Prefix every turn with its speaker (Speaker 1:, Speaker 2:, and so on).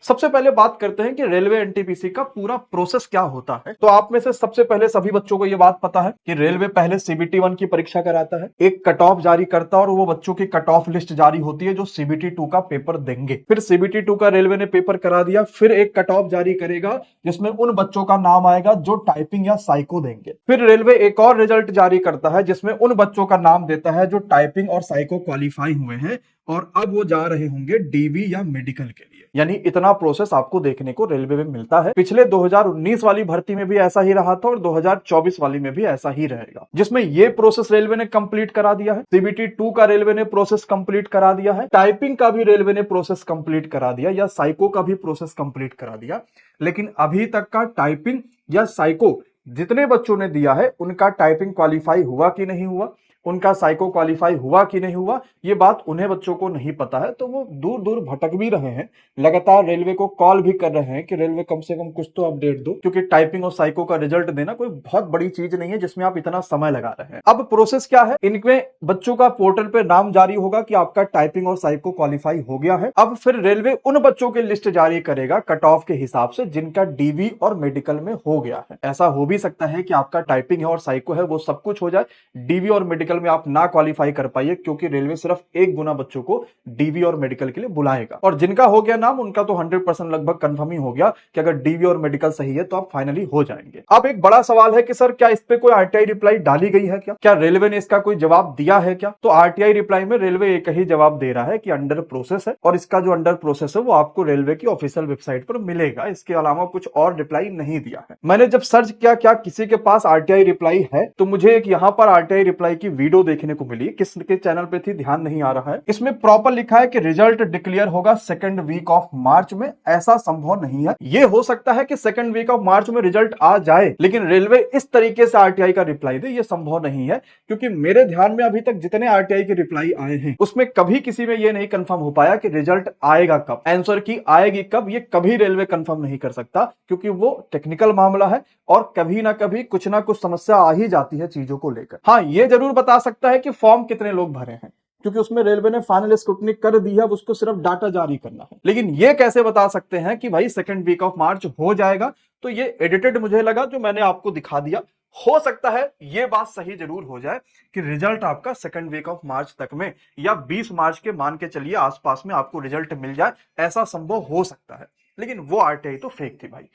Speaker 1: सबसे पहले बात करते हैं कि रेलवे एनटीपीसी का पूरा प्रोसेस क्या होता है। तो आप में से सबसे पहले सभी बच्चों को यह बात पता है कि रेलवे पहले सीबीटी 1 की परीक्षा कराता है, एक कट ऑफ जारी करता है और वो बच्चों की कट ऑफ लिस्ट जारी होती है जो सीबीटी 2 का पेपर देंगे। फिर सीबीटी 2 का रेलवे ने पेपर करा दिया, फिर एक कट ऑफ जारी करेगा जिसमें उन बच्चों का नाम आएगा जो टाइपिंग या साइको देंगे। फिर रेलवे एक और रिजल्ट जारी करता है जिसमें उन बच्चों का नाम देता है जो टाइपिंग और साइको क्वालिफाई हुए हैं और अब वो जा रहे होंगे डीवी या मेडिकल के लिए। यानी इतना प्रोसेस आपको देखने को रेलवे में मिलता है। पिछले 2019 वाली भर्ती में भी ऐसा ही रहा था और 2024 वाली में भी ऐसा ही रहेगा, जिसमें ये प्रोसेस रेलवे ने कंप्लीट करा दिया है। सीबीटी 2 का रेलवे ने प्रोसेस कंप्लीट करा दिया है, टाइपिंग का भी रेलवे ने प्रोसेस कंप्लीट करा दिया या साइको का भी प्रोसेस कंप्लीट करा दिया। लेकिन अभी तक का टाइपिंग या साइको जितने बच्चों ने दिया है उनका टाइपिंग क्वालिफाई हुआ कि नहीं हुआ, उनका साइको क्वालिफाई हुआ कि नहीं हुआ, ये बात उन्हें बच्चों को नहीं पता है। तो वो दूर दूर भटक भी रहे हैं, लगातार रेलवे को कॉल भी कर रहे हैं कि रेलवे कम से कम कुछ तो अपडेट दो, क्योंकि टाइपिंग और साइको का रिजल्ट देना कोई बहुत बड़ी चीज नहीं है जिसमें आप इतना समय लगा रहे हैं। अब प्रोसेस क्या है, इनमें बच्चों का पोर्टल पे नाम जारी होगा कि आपका टाइपिंग और साइको क्वालिफाई हो गया है। अब फिर रेलवे उन बच्चों की लिस्ट जारी करेगा कट ऑफ के हिसाब से जिनका डीवी और मेडिकल में हो गया है। ऐसा हो भी सकता है कि आपका टाइपिंग है और साइको है वो सब कुछ हो जाए, डीवी और मेडिकल में आप ना क्वालिफाई कर पाइए, क्योंकि रेलवे सिर्फ एक गुना बच्चों को डीवी और मेडिकल के लिए बुलाएगा। और जिनका हो गया नाम उनका तो 100% लगभग कंफर्म ही हो गया कि अगर डीवी और मेडिकल सही है तो आप फाइनली हो जाएंगे। अब एक बड़ा सवाल है कि सर क्या इस पे कोई आरटीआई रिप्लाई डाली गई है, क्या रेलवे ने इसका कोई जवाब दिया है क्या? तो आरटीआई रिप्लाई में रेलवे एक ही जवाब दे रहा है कि अंडर प्रोसेस है, और इसका जो अंडर प्रोसेस है वो आपको रेलवे की ऑफिशियल वेबसाइट पर मिलेगा। इसके अलावा कुछ और रिप्लाई नहीं दिया है। मैंने जब सर्च किया क्या किसी के पास आरटीआई रिप्लाई है, तो मुझे एक यहां पर आरटीआई रिप्लाई की वीडियो देखने को मिली। किसके चैनल पे थी ध्यान नहीं आ रहा है। इसमें प्रॉपर लिखा है कि रिजल्ट डिक्लेयर होगा सेकंड वीक ऑफ मार्च में। ऐसा संभव नहीं है। ये हो सकता है कि सेकंड वीक ऑफ मार्च में रिजल्ट आ जाए, लेकिन रेलवे इस तरीके से आरटीआई का रिप्लाई दे, ये संभव नहीं है। क्योंकि मेरे ध्यान में अभी तक जितने आरटीआई के रिप्लाई आए हैं उसमें कभी किसी में ये नहीं कंफर्म हो पाया कि रिजल्ट आएगा कब, आंसर की आएगी कब, ये कभी रेलवे कंफर्म नहीं कर सकता, क्योंकि वो टेक्निकल मामला है और कभी ना कभी कुछ ना कुछ समस्या आ ही जाती है चीजों को लेकर। हाँ, ये जरूर बता सकता है कि फॉर्म कितने लोग भरे हैं, क्योंकि उसमें रेलवे ने फाइनल स्क्रूटनी कर दी है, अब उसको सिर्फ डाटा जारी करना है। लेकिन ये कैसे बता सकते हैं कि भाई सेकंड वीक ऑफ मार्च हो जाएगा? तो ये एडिटेड मुझे लगा जो मैंने आपको दिखा दिया। हो सकता है ये बात सही जरूर हो जाए कि रिजल्ट आपका सेकंड वीक ऑफ मार्च तक में या 20 मार्च के मान के चलिए आसपास में आपको रिजल्ट मिल जाए, ऐसा संभव हो सकता है। लेकिन वो आरटीआई तो फेक थी भाई।